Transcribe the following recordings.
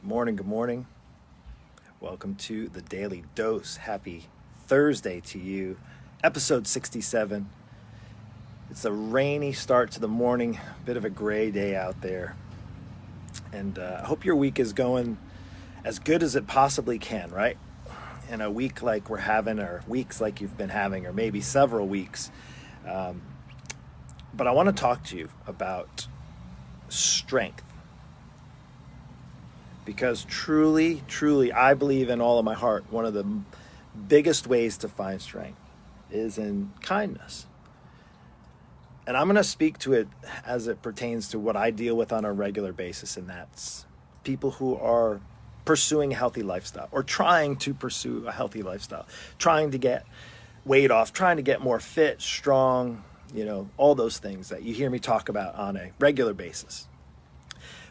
Good morning, good morning. Welcome to the Daily Dose. Happy Thursday to you. Episode 67. It's a rainy start to the morning, bit of a gray day out there. And I hope your week is going as good as it possibly can, right? In a week like we're having, or weeks like you've been having, or maybe several weeks. But I want to talk to you about strength. Because truly, I believe in all of my heart, one of the biggest ways to find strength is in kindness. And I'm going to speak to it as it pertains to what I deal with on a regular basis, and that's people who are pursuing a healthy lifestyle or trying to pursue a healthy lifestyle, trying to get weight off, trying to get more fit, strong, all those things that you hear me talk about on a regular basis.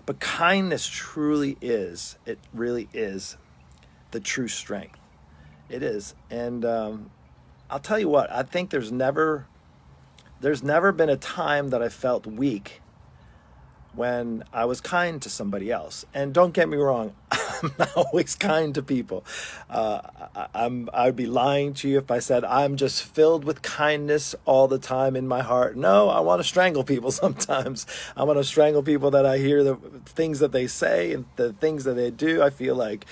But kindness truly is, it really is the true strength. It is. And I'll tell you what, I think there's never been a time that I felt weak when I was kind to somebody else. And don't get me wrong, I'm not always kind to people. I'd be lying to you if I said I'm just filled with kindness all the time in my heart. No, I want to strangle people sometimes. I want to strangle people that I hear the things that they say and the things that they do. I feel like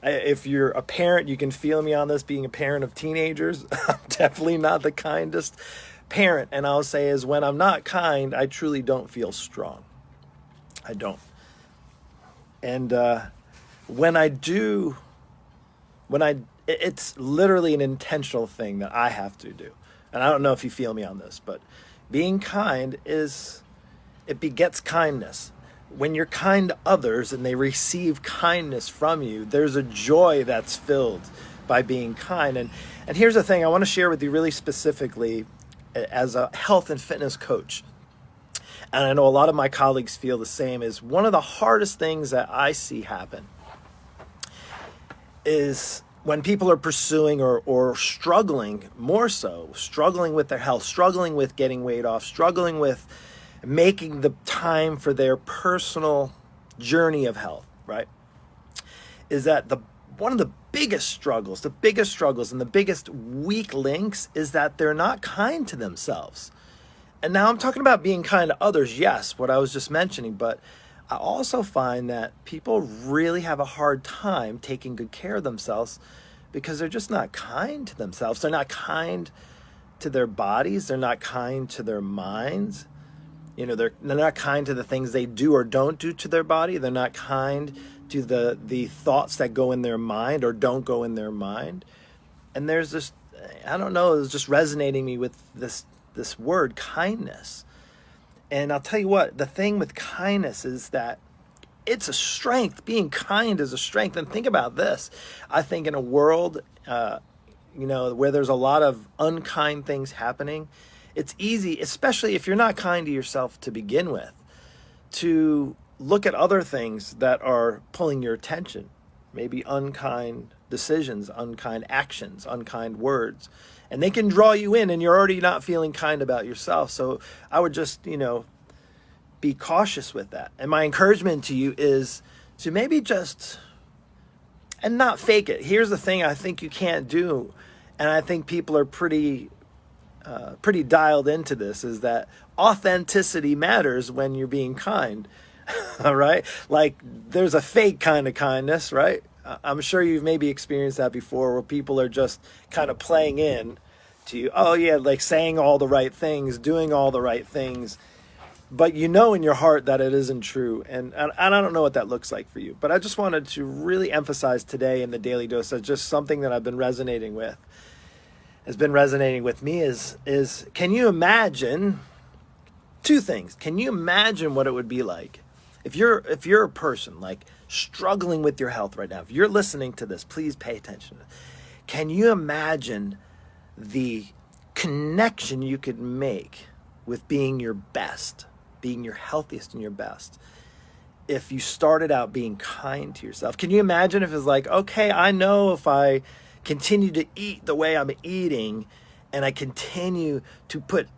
if you're a parent, you can feel me on this, being a parent of teenagers. I'm definitely not the kindest parent. And I'll say is when I'm not kind, I truly don't feel strong. I don't. And when I do, it's literally an intentional thing that I have to do. And I don't know if you feel me on this, but being kind it begets kindness. When you're kind to others and they receive kindness from you, there's a joy that's filled by being kind. And here's the thing I want to share with you really specifically as a health and fitness coach. And I know a lot of my colleagues feel the same, is one of the hardest things that I see happen is when people are pursuing or struggling, more so, struggling with their health, struggling with getting weight off, struggling with making the time for their personal journey of health, right? Is that one of the biggest struggles and the biggest weak links is that they're not kind to themselves. And now I'm talking about being kind to others, yes, what I was just mentioning, but I also find that people really have a hard time taking good care of themselves because they're just not kind to themselves. They're not kind to their bodies. They're not kind to their minds. They're not kind to the things they do or don't do to their body. They're not kind to the thoughts that go in their mind or don't go in their mind. And there's this, I don't know, it's just resonating me with this word kindness. And I'll tell you what, the thing with kindness is that it's a strength. Being kind is a strength. And think about this. I think in a world, where there's a lot of unkind things happening, it's easy, especially if you're not kind to yourself to begin with, to look at other things that are pulling your attention. Maybe unkind decisions, unkind actions, unkind words. And they can draw you in and you're already not feeling kind about yourself. So I would just, be cautious with that. And my encouragement to you is to maybe and not fake it. Here's the thing I think you can't do. And I think people are pretty dialed into this, is that authenticity matters when you're being kind. All right. Like there's a fake kind of kindness, right? I'm sure you've maybe experienced that before, where people are just kind of playing in to you. Oh yeah, like saying all the right things, doing all the right things, but in your heart that it isn't true. And I don't know what that looks like for you, but I just wanted to really emphasize today in the Daily Dose as just something that I've been resonating with, has been resonating with me is can you imagine two things? Can you imagine what it would be like if you're a person like struggling with your health right now? If you're listening to this, please pay attention. Can you imagine the connection you could make with being your best, being your healthiest and your best, if you started out being kind to yourself? Can you imagine if it's like, okay, I know if I continue to eat the way I'm eating and I continue to put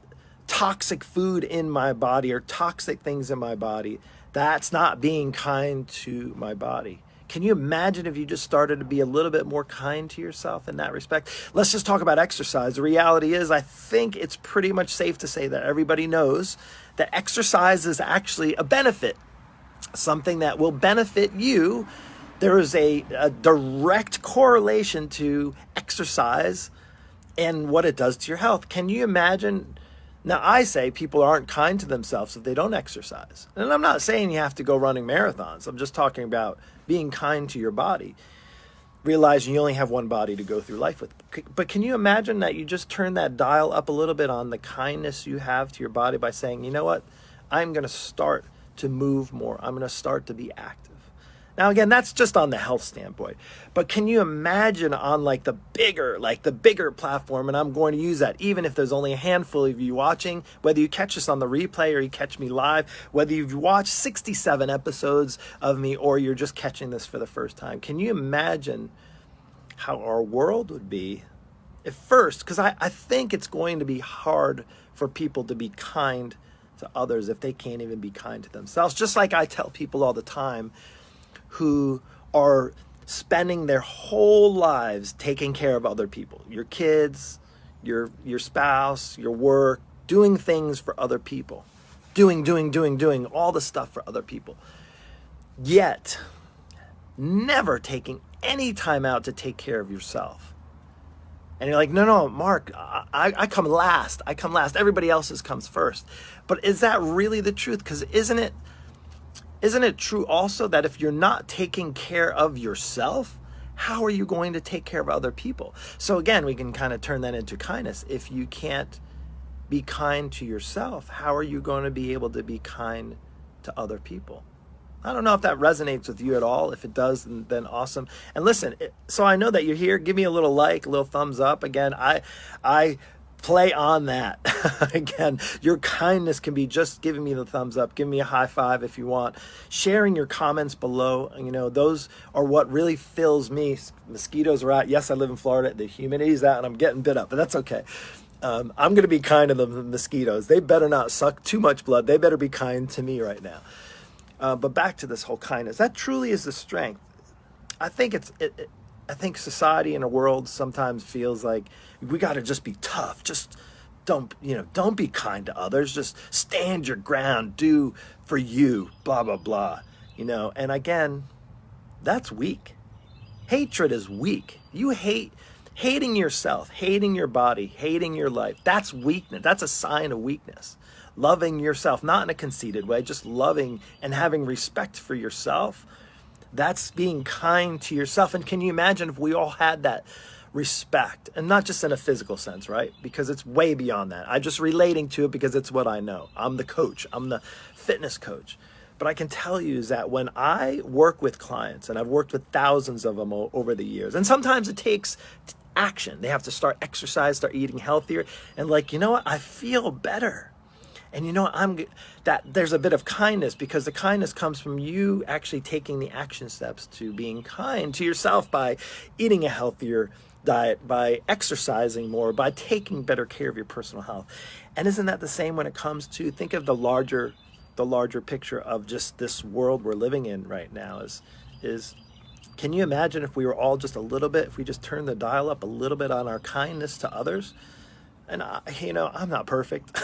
toxic food in my body or toxic things in my body, that's not being kind to my body. Can you imagine if you just started to be a little bit more kind to yourself in that respect? Let's just talk about exercise. The reality is, I think it's pretty much safe to say that everybody knows that exercise is actually a benefit, something that will benefit you. There is a direct correlation to exercise and what it does to your health. Can you imagine? Now, I say people aren't kind to themselves if they don't exercise. And I'm not saying you have to go running marathons. I'm just talking about being kind to your body, realizing you only have one body to go through life with. But can you imagine that you just turn that dial up a little bit on the kindness you have to your body by saying, you know what, I'm going to start to move more. I'm going to start to be active. Now, again, that's just on the health standpoint. But can you imagine on like the bigger platform, and I'm going to use that even if there's only a handful of you watching, whether you catch us on the replay or you catch me live, whether you've watched 67 episodes of me or you're just catching this for the first time. Can you imagine how our world would be at first? Because I think it's going to be hard for people to be kind to others if they can't even be kind to themselves. Just like I tell people all the time who are spending their whole lives taking care of other people, your kids, your spouse, your work, doing things for other people, doing all the stuff for other people, yet never taking any time out to take care of yourself. And you're like, no, Mark, I come last. Everybody else's comes first. But is that really the truth? Because isn't it true also that if you're not taking care of yourself, how are you going to take care of other people? So again, we can kind of turn that into kindness. If you can't be kind to yourself, how are you going to be able to be kind to other people? I don't know if that resonates with you at all. If it does, then awesome. And listen, so I know that you're here. Give me a little like, a little thumbs up. Again, I play on that. Again, your kindness can be just giving me the thumbs up, give me a high five if you want, sharing your comments below. You know, those are what really fills me. Mosquitoes are out. Yes, I live in Florida. The humidity's out and I'm getting bit up, but that's okay. I'm going to be kind to the mosquitoes. They better not suck too much blood. They better be kind to me right now. But back to this whole kindness. That truly is the strength. I think I think society and the world sometimes feels like we got to just be tough. Just don't be kind to others. Just stand your ground, do for you, blah, blah, blah. And again, that's weak. Hatred is weak. You hating yourself, hating your body, hating your life. That's weakness. That's a sign of weakness. Loving yourself, not in a conceited way, just loving and having respect for yourself. That's being kind to yourself. And can you imagine if we all had that respect, and not just in a physical sense, right? Because it's way beyond that. I'm just relating to it because it's what I know. I'm the coach. I'm the fitness coach. But I can tell you is that when I work with clients, and I've worked with thousands of them over the years, and sometimes it takes action. They have to start exercise, start eating healthier, and like, you know what? I feel better. And you know, there's a bit of kindness, because the kindness comes from you actually taking the action steps to being kind to yourself by eating a healthier diet, by exercising more, by taking better care of your personal health. And isn't that the same when it comes to, think of the larger picture of just this world we're living in right now is can you imagine if we were all just a little bit, if we just turned the dial up a little bit on our kindness to others? And I'm not perfect.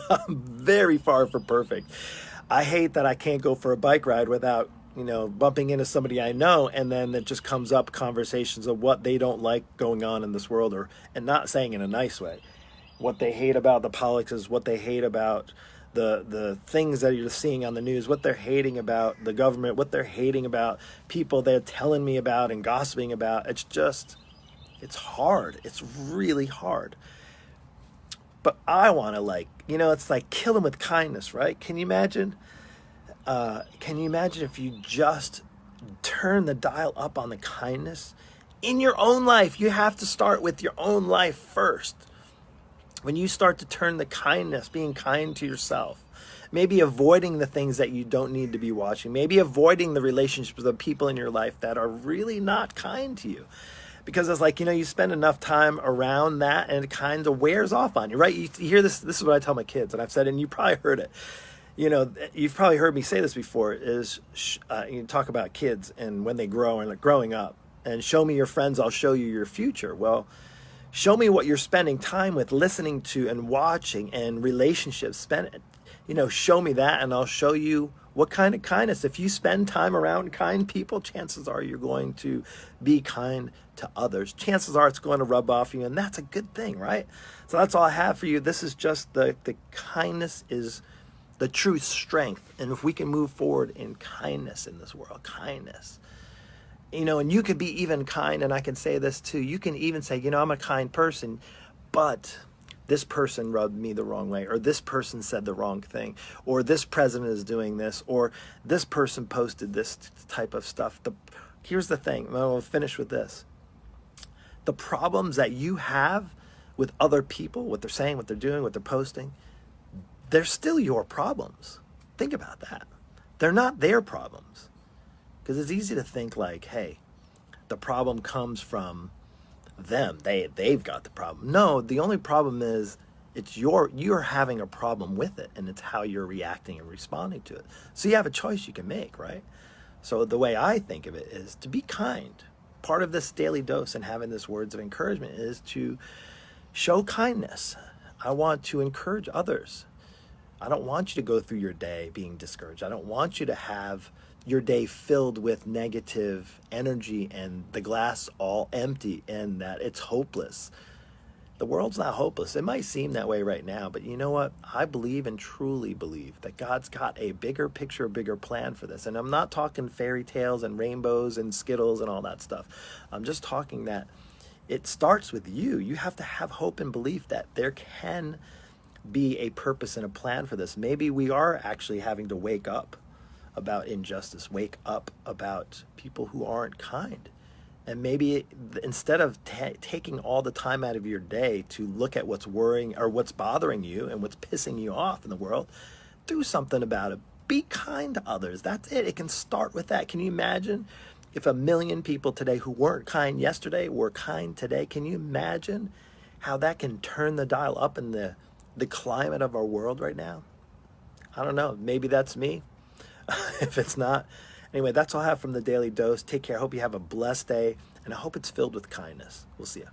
I'm very far from perfect. I hate that I can't go for a bike ride without, bumping into somebody I know, and then it just comes up conversations of what they don't like going on in this world, and not saying in a nice way. What they hate about the politics, what they hate about the things that you're seeing on the news, what they're hating about the government, what they're hating about people they're telling me about and gossiping about. It's hard. It's really hard. But I want to it's like kill them with kindness, right? Can you imagine? If you just turn the dial up on the kindness in your own life? You have to start with your own life first. When you start to turn the kindness, being kind to yourself, maybe avoiding the things that you don't need to be watching, maybe avoiding the relationships with the people in your life that are really not kind to you. Because it's like, you spend enough time around that and it kind of wears off on you, right? You hear this is what I tell my kids, and I've said it, and you probably heard it. You know, you've probably heard me say this before, is you talk about kids and when they grow and growing up, and show me your friends, I'll show you your future. Well, show me what you're spending time with, listening to and watching, and relationships. Show me that, and I'll show you what kind of kindness. If you spend time around kind people, chances are you're going to be kind to others. Chances are it's going to rub off you, and that's a good thing, right? So that's all I have for you. This is just the kindness is the true strength. And if we can move forward in kindness in this world, kindness, and you could be even kind, and I can say this too, you can even say, I'm a kind person, but this person rubbed me the wrong way, or this person said the wrong thing, or this president is doing this, or this person posted this type of stuff. Here's the thing, and I'll finish with this. The problems that you have with other people, what they're saying, what they're doing, what they're posting, they're still your problems. Think about that. They're not their problems. Because it's easy to think like, hey, the problem comes from them. They've got the problem. No, the only problem is you're having a problem with it, and it's how you're reacting and responding to it. So you have a choice you can make, right? So the way I think of it is to be kind. Part of this daily dose and having this words of encouragement is to show kindness. I want to encourage others. I don't want you to go through your day being discouraged. I don't want you to have your day filled with negative energy and the glass all empty and that it's hopeless. The world's not hopeless. It might seem that way right now, but you know what? I believe and truly believe that God's got a bigger picture, a bigger plan for this. And I'm not talking fairy tales and rainbows and Skittles and all that stuff. I'm just talking that it starts with you. You have to have hope and belief that there can be a purpose and a plan for this. Maybe we are actually having to wake up about injustice, wake up about people who aren't kind. And maybe instead of taking all the time out of your day to look at what's worrying or what's bothering you and what's pissing you off in the world, do something about it. Be kind to others. That's it. It can start with that. Can you imagine if 1 million people today who weren't kind yesterday were kind today? Can you imagine how that can turn the dial up in the climate of our world right now? I don't know. Maybe that's me. If it's not. Anyway, that's all I have from the Daily Dose. Take care. I hope you have a blessed day, and I hope it's filled with kindness. We'll see you.